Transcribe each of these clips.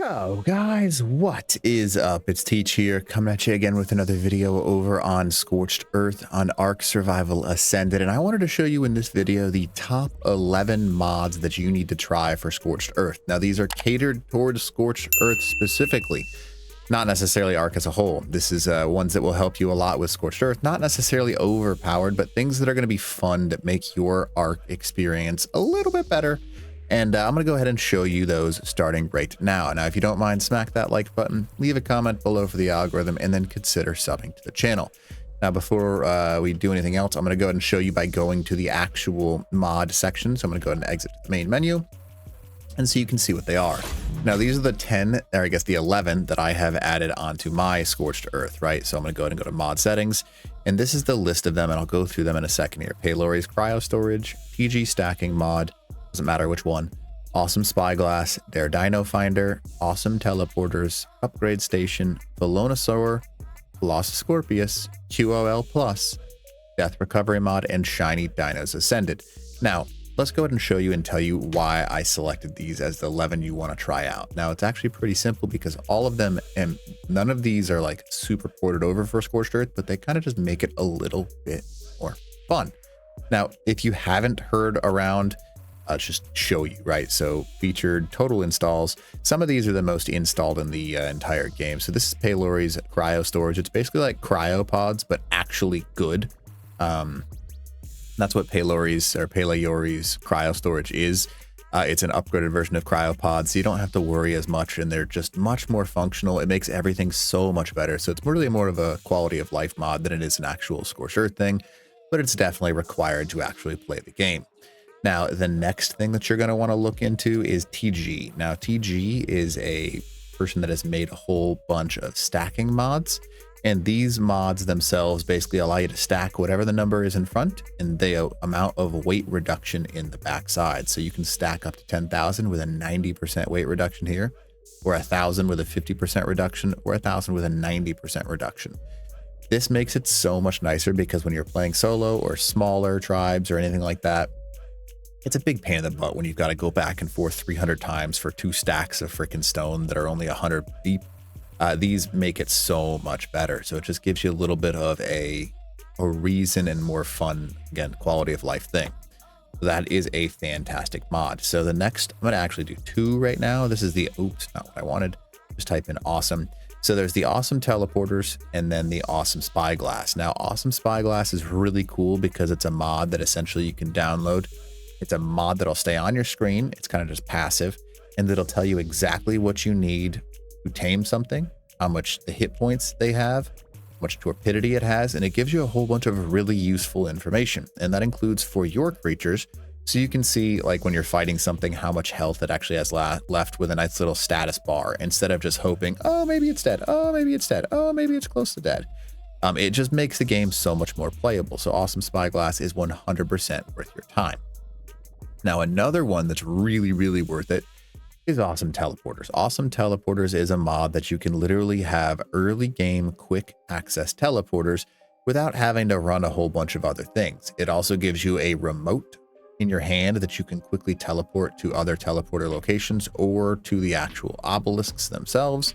Yo guys, what is up? It's Teach here, coming at you again with another video over on Scorched Earth on Ark Survival Ascended, and I wanted to show you in this video the top 11 mods that you need to try for Scorched Earth. Now these are catered towards Scorched Earth specifically, not necessarily Ark as a whole. This is ones that will help you a lot with Scorched Earth, not necessarily overpowered, but things that are going to be fun that make your Ark experience a little bit better. And I'm going to go ahead and show you those starting right now. Now, if you don't mind, smack that like button, leave a comment below for the algorithm, and then consider subbing to the channel. Now, before we do anything else, I'm going to go ahead and show you by going to the actual mod section. So I'm going to go ahead and exit the main menu, and so you can see what they are. Now, these are the 10, or I guess the 11 that I have added onto my Scorched Earth, right? So I'm going to go ahead and go to mod settings, and this is the list of them, and I'll go through them in a second here. Paylory's cryo storage, PG stacking mod, doesn't matter which one, awesome spyglass, their dino finder, awesome teleporters, upgrade station, Velonosaur, Colossus Scorpius, QOL plus, death recovery mod, and shiny dinos ascended. Now let's go ahead and show you and tell you why I selected these as the 11 you want to try out. Now it's actually pretty simple because all of them, and none of these are like super ported over for Scorched Earth, but they kind of just make it a little bit more fun. Now if you haven't heard around, just show you, right? So featured total installs. Some of these are the most installed in the entire game. So this is Paylory's cryo storage. It's basically like cryopods, but actually good. That's what Paylory's cryo storage is. It's an upgraded version of cryopods, so you don't have to worry as much, and they're just much more functional. It makes everything so much better. So it's really more of a quality of life mod than it is an actual Scorched Earth thing, but it's definitely required to actually play the game. Now, the next thing that you're going to want to look into is TG. Now, TG is a person that has made a whole bunch of stacking mods, and these mods themselves basically allow you to stack whatever the number is in front and the amount of weight reduction in the backside. So you can stack up to 10,000 with a 90% weight reduction here, or 1,000 with a 50% reduction, or 1,000 with a 90% reduction. This makes it so much nicer because when you're playing solo or smaller tribes or anything like that, it's a big pain in the butt when you've got to go back and forth 300 times for 2 stacks of freaking stone that are only 100 deep. These make it so much better. So it just gives you a little bit of a reason and more fun, again, quality of life thing. So that is a fantastic mod. So the next, I'm going to actually do 2 right now. This is the, oops, not what I wanted. Just type in awesome. So there's the awesome teleporters and then the awesome spyglass. Now, awesome spyglass is really cool because it's a mod that essentially you can download. It's a mod that'll stay on your screen. It's kind of just passive, and it'll tell you exactly what you need to tame something, how much the hit points they have, how much torpidity it has, and it gives you a whole bunch of really useful information. And that includes for your creatures. So you can see, like when you're fighting something, how much health it actually has left with a nice little status bar, instead of just hoping, oh, maybe it's dead. Oh, maybe it's dead. Oh, maybe it's close to dead. It just makes the game so much more playable. So awesome spyglass is 100% worth your time. Now, another one that's really, really worth it is awesome teleporters. Awesome teleporters is a mod that you can literally have early game quick access teleporters without having to run a whole bunch of other things. It also gives you a remote in your hand that you can quickly teleport to other teleporter locations or to the actual obelisks themselves.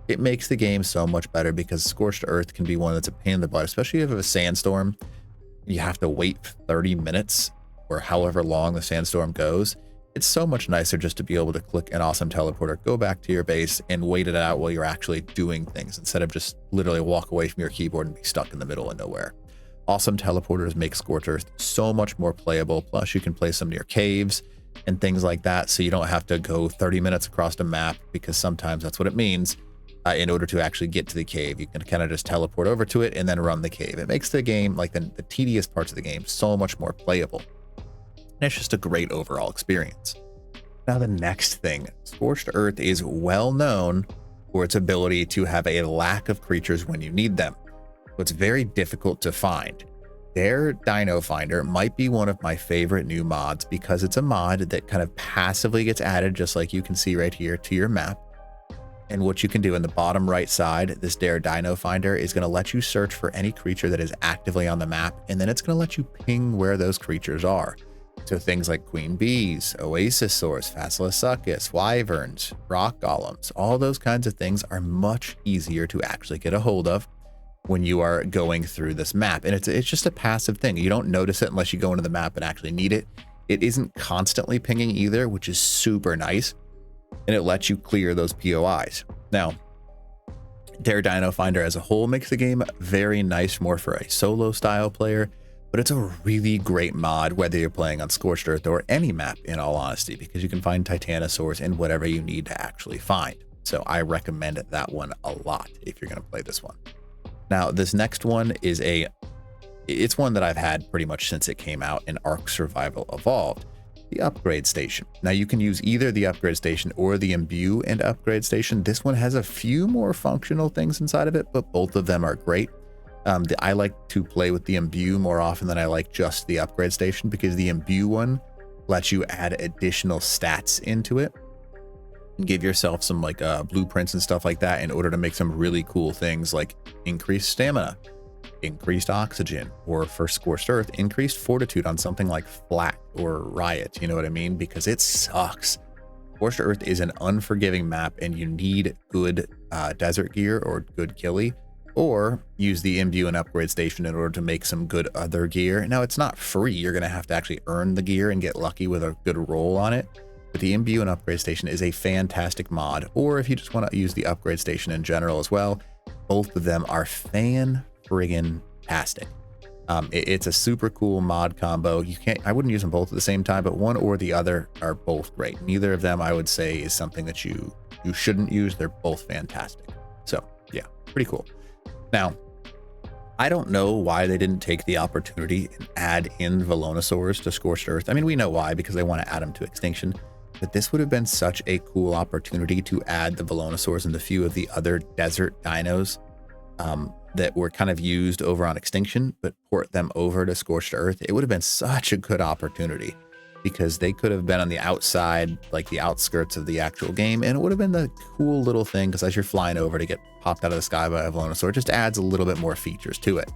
It makes the game so much better because Scorched Earth can be one that's a pain in the butt, especially if you have a sandstorm. You have to wait 30 minutes or however long the sandstorm goes. It's so much nicer just to be able to click an awesome teleporter, go back to your base, and wait it out while you're actually doing things, instead of just literally walk away from your keyboard and be stuck in the middle of nowhere. Awesome teleporters make Scorched Earth so much more playable. Plus, you can play some near caves and things like that, so you don't have to go 30 minutes across the map, because sometimes that's what it means. In order to actually get to the cave, you can kind of just teleport over to it and then run the cave. It makes the game, like the tedious parts of the game, so much more playable. And it's just a great overall experience. Now, the next thing, Scorched Earth is well known for its ability to have a lack of creatures when you need them. So it's very difficult to find. Their Dino Finder might be one of my favorite new mods because it's a mod that kind of passively gets added, just like you can see right here, to your map. And what you can do in the bottom right side, this Dino Finder is going to let you search for any creature that is actively on the map, and then it's going to let you ping where those creatures are. So things like queen bees, oasisaurs, Facilosuchus, wyverns, rock golems, all those kinds of things are much easier to actually get a hold of when you are going through this map. And it's just a passive thing. You don't notice it unless you go into the map and actually need it. It isn't constantly pinging either, which is super nice. And it lets you clear those POIs. Now, Dare Dino Finder as a whole makes the game very nice, more for a solo style player, but it's a really great mod whether you're playing on Scorched Earth or any map, in all honesty, because you can find Titanosaurs and whatever you need to actually find. So I recommend that one a lot if you're going to play this one. Now, this next one is it's one that I've had pretty much since it came out in Ark Survival Evolved, the upgrade station. Now you can use either the upgrade station or the imbue and upgrade station. This one has a few more functional things inside of it, but both of them are great. I like to play with the imbue more often than I like just the upgrade station, because the imbue one lets you add additional stats into it and give yourself some like blueprints and stuff like that in order to make some really cool things like increased stamina, increased oxygen, or for Scorched Earth, increased fortitude on something like Flat or Riot, you know what I mean? Because it sucks. Scorched Earth is an unforgiving map, and you need good desert gear or good ghillie, or use the imbue and upgrade station in order to make some good other gear. Now, it's not free. You're going to have to actually earn the gear and get lucky with a good roll on it. But the imbue and upgrade station is a fantastic mod, or if you just want to use the upgrade station in general as well, both of them are fan-friggin-tastic. It's a super cool mod combo. I wouldn't use them both at the same time, but one or the other are both great. Neither of them, I would say, is something that you shouldn't use. They're both fantastic. So yeah, pretty cool. Now, I don't know why they didn't take the opportunity and add in Velonosaurs to Scorched Earth. I mean, we know why, because they want to add them to Extinction, but this would have been such a cool opportunity to add the Velonosaurs and a few of the other desert dinos that were kind of used over on Extinction, but port them over to Scorched Earth. It would have been such a good opportunity, because they could have been on the outside, like the outskirts of the actual game, and it would have been the cool little thing, because as you're flying over to get popped out of the sky by a Velonosaur, it just adds a little bit more features to it.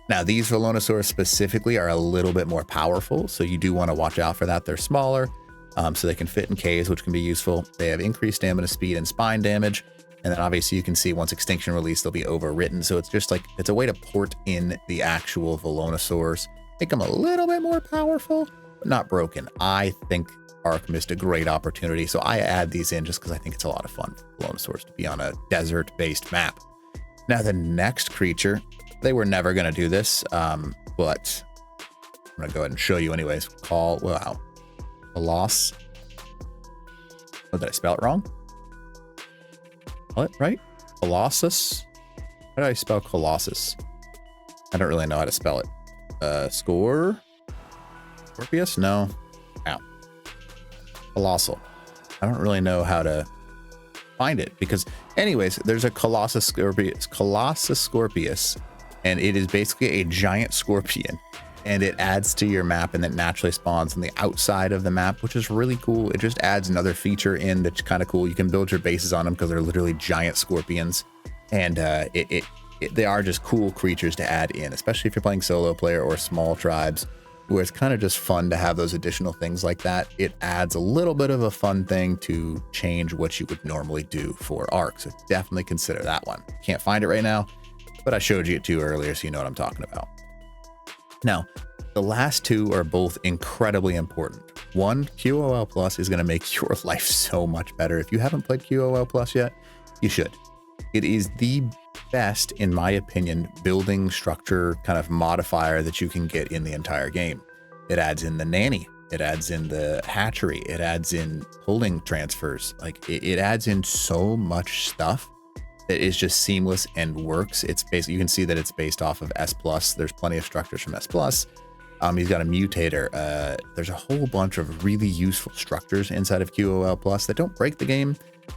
Now, these Velonosaurs specifically are a little bit more powerful, so you do want to watch out for that. They're smaller, so they can fit in caves, which can be useful. They have increased stamina, speed, and spine damage. And then obviously you can see once Extinction released, they'll be overwritten. So it's just like, it's a way to port in the actual Velonosaurs, make them a little bit more powerful, but not broken. I think Ark missed a great opportunity. So I add these in just because I think it's a lot of fun for Velonosaurs to be on a desert-based map. Now, the next creature, they were never going to do this, but I'm going to go ahead and show you anyways. Wow. Colossus. Oh, did I spell it wrong? What, right? Colossus? How do I spell Colossus? I don't really know how to spell it. Scorpius? No. Ow. Colossal. I don't really know how to find it, because anyways, there's a Colossus Scorpius, and it is basically a giant scorpion, and it adds to your map, and it naturally spawns on the outside of the map, which is really cool. It just adds another feature in that's kind of cool. You can build your bases on them because they're literally giant scorpions, and they are just cool creatures to add in, especially if you're playing solo player or small tribes, where it's kind of just fun to have those additional things like that. It adds a little bit of a fun thing to change what you would normally do for Ark. So definitely consider that one. Can't find it right now, but I showed you it too earlier, so you know what I'm talking about. Now, the last two are both incredibly important. One, QOL Plus is going to make your life so much better. If you haven't played QOL Plus yet, you should. It is the best, in my opinion, building structure kind of modifier that you can get in the entire game. It adds in the nanny, it adds in the hatchery, it adds in pulling transfers. Like it adds in so much stuff that is just seamless and works. It's basically, you can see that it's based off of S+. There's plenty of structures from S+. He's got a mutator. There's a whole bunch of really useful structures inside of QOL Plus that don't break the game,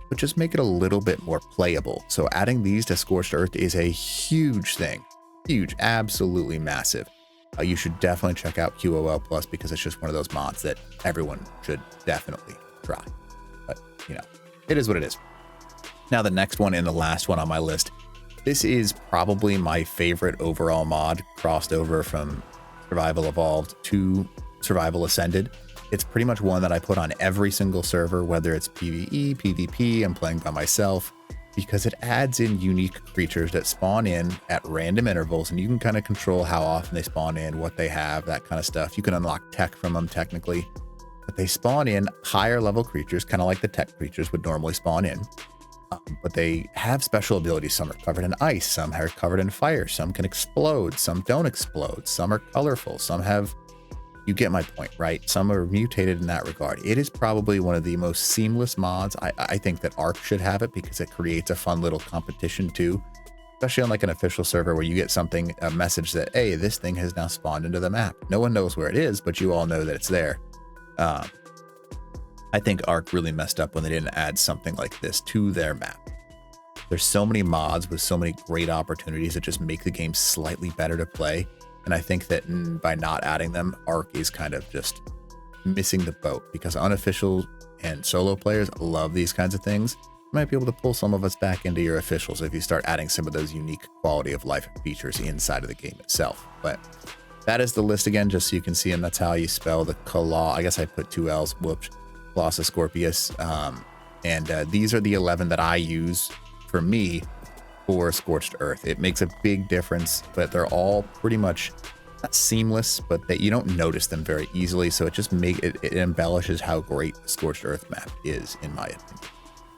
but just make it a little bit more playable. So adding these to Scorched Earth is a huge thing. Huge, absolutely massive. You should definitely check out QOL Plus, because it's just one of those mods that everyone should definitely try. But, you know, it is what it is. Now, the next one and the last one on my list, this is probably my favorite overall mod, crossed over from Survival Evolved to Survival Ascended. It's pretty much one that I put on every single server, whether it's PvE, PvP, I'm playing by myself, because it adds in unique creatures that spawn in at random intervals, and you can kind of control how often they spawn in, what they have, that kind of stuff. You can unlock tech from them technically, but they spawn in higher level creatures, kind of like the tech creatures would normally spawn in. But they have special abilities. Some are covered in ice, some are covered in fire, some can explode, some don't explode, some are colorful, some have, you get my point, right? Some are mutated in that regard. It is probably one of the most seamless mods. I think that Ark should have it because it creates a fun little competition too, especially on like an official server where you get something, a message that, hey, this thing has now spawned into the map. No one knows where it is, but you all know that it's there. I think Ark really messed up when they didn't add something like this to their map. There's so many mods with so many great opportunities that just make the game slightly better to play. And I think that by not adding them, Ark is kind of just missing the boat, because unofficial and solo players love these kinds of things. You might be able to pull some of us back into your officials if you start adding some of those unique quality of life features inside of the game itself. But that is the list again, just so you can see them. That's how you spell the Claw. I guess I put 2 L's, whoops. Colossus Scorpius. These are the 11 that I use for me for Scorched Earth. It makes a big difference, but they're all pretty much not seamless, but that you don't notice them very easily. So it just it embellishes how great the Scorched Earth map is, in my opinion.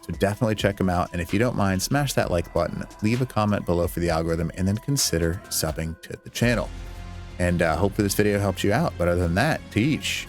So definitely check them out. And if you don't mind, smash that like button, leave a comment below for the algorithm, and then consider subbing to the channel. And hopefully this video helps you out. But other than that, teach.